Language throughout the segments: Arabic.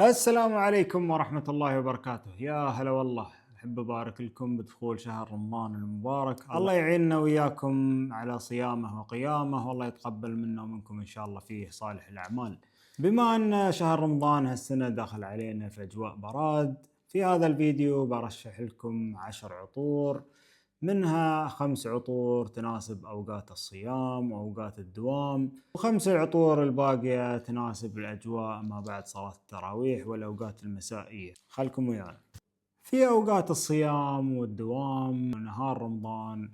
السلام عليكم ورحمة الله وبركاته، يا هلا والله. أحب أبارك لكم بدخول شهر رمضان المبارك. الله يعيننا وإياكم على صيامه وقيامه، والله يتقبل منا ومنكم إن شاء الله فيه صالح الأعمال. بما أن شهر رمضان هالسنة داخل علينا في أجواء براد، في هذا الفيديو برشح لكم 10 عطور، منها 5 عطور تناسب أوقات الصيام وأوقات الدوام، و5 العطور الباقية تناسب الأجواء ما بعد صلاة التراويح والأوقات المسائية. خلكم ويانا. في أوقات الصيام والدوام ونهار رمضان،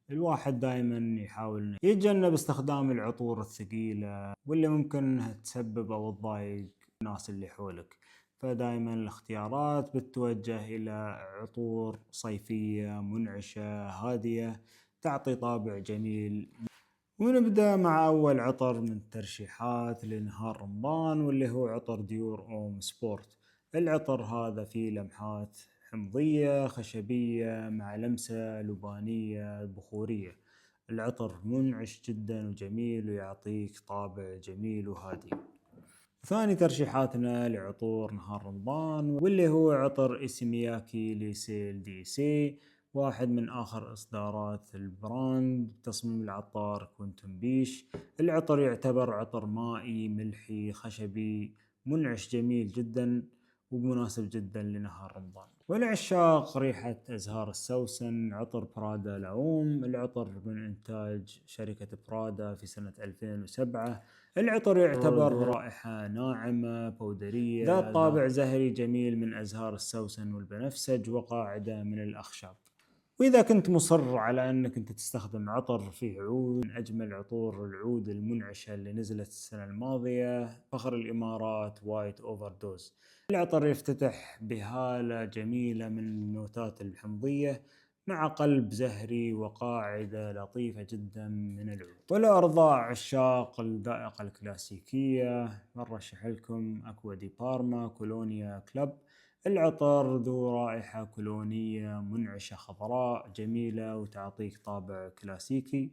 الواحد دائما يحاول إنه يتجنب استخدام العطور الثقيلة واللي ممكن إنها تسبب أو تضايق الناس اللي حولك، فدائما الاختيارات بتتوجه إلى عطور صيفية منعشة هادية تعطي طابع جميل. ونبدأ مع أول عطر من الترشيحات لنهار رمضان، واللي هو عطر ديور أوم سبورت. العطر هذا فيه لمحات حمضية خشبية مع لمسة لبانية بخورية. العطر منعش جدا وجميل ويعطيك طابع جميل وهادي. ثاني ترشيحاتنا لعطور نهار رمضان، واللي هو عطر إسمياكي لسيل دي سي، واحد من آخر إصدارات البراند. تصميم العطار كوينتون بيش. العطر يعتبر عطر مائي ملحي خشبي منعش جميل جدا ومناسب جدا لنهار رمضان. والعشاق ريحة أزهار السوسن، عطر برادا لعوم. العطر من إنتاج شركة برادا في سنة 2007. العطر يعتبر رائحة ناعمة بودرية ذات طابع زهري جميل من أزهار السوسن والبنفسج وقاعدة من الأخشاب. وإذا كنت مصر على أنك أنت تستخدم عطر فيه عود، من أجمل عطور العود المنعشة اللي نزلت السنة الماضية فخر الإمارات وايت أوفر دوز. العطر يفتتح بهالة جميلة من النوتات الحمضية مع قلب زهري وقاعدة لطيفة جدا من العود. ولأرضاء عشاق الذائقة الكلاسيكية نرشح لكم أكوا دي بارما كولونيا كلب. العطر ذو رائحة كولونية منعشة خضراء جميلة وتعطيك طابع كلاسيكي.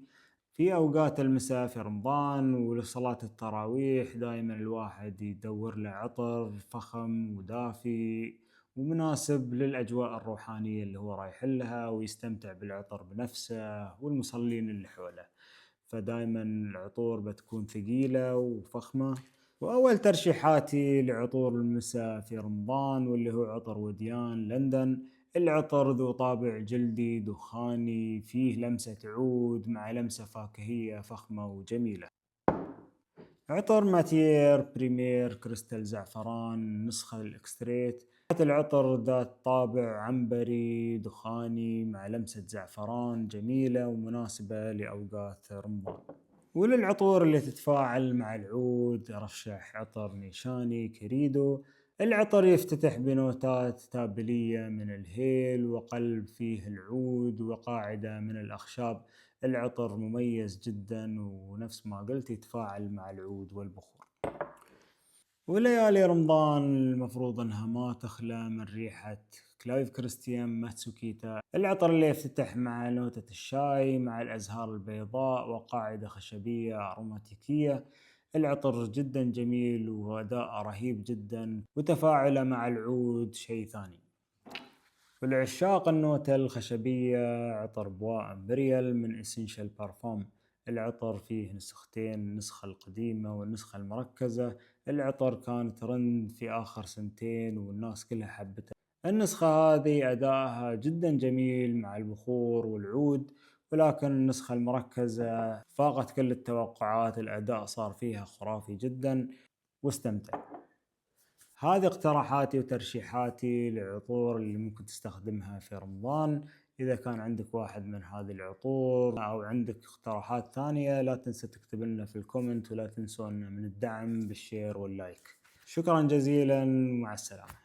في أوقات المساء في رمضان ولصلاة التراويح دائما الواحد يدور له عطر فخم ودافي ومناسب للأجواء الروحانية اللي هو رايح لها، ويستمتع بالعطر بنفسه والمصلين اللي حوله. فدائما العطور بتكون ثقيلة وفخمة. وأول ترشيحاتي لعطور المساء في رمضان، واللي هو عطر وديان لندن. العطر ذو طابع جلدي دخاني فيه لمسة عود مع لمسة فاكهية فخمة وجميلة. عطر ماتير بريمير كريستال زعفران نسخة الإكستريت. العطر ذات طابع عنبري دخاني مع لمسة زعفران جميلة ومناسبة لأوقات رمضان. وللعطور اللي تتفاعل مع العود رشح عطر نيشاني كريدو. العطر يفتتح بنوتات تابلية من الهيل وقلب فيه العود وقاعدة من الأخشاب. العطر مميز جدا ونفس ما قلت يتفاعل مع العود والبخور. وليالي رمضان المفروض انها ما تخلى من ريحة كلايف كريستيان ماتسوكيتا. العطر اللي يفتتح مع نوتة الشاي مع الأزهار البيضاء وقاعدة خشبية أروماتيكية. العطر جدا جميل وأداء رهيب جدا وتفاعله مع العود شيء ثاني. والعشاق النوتة الخشبية عطر بواء امبريال من اسينشال بارفوم. العطر فيه نسختين، النسخة القديمة والنسخة المركزة. العطر كان ترند في آخر سنتين والناس كلها حبته. النسخة هذه أداءها جدا جميل مع البخور والعود، ولكن النسخة المركزة فاقت كل التوقعات، الأداء صار فيها خرافي جدا واستمتع. هذه اقتراحاتي وترشيحاتي للعطور اللي ممكن تستخدمها في رمضان. إذا كان عندك واحد من هذه العطور أو عندك اقتراحات ثانية لا تنسى تكتب لنا في الكومنت، ولا تنسونا من الدعم بالشير واللايك. شكرا جزيلا، مع السلامة.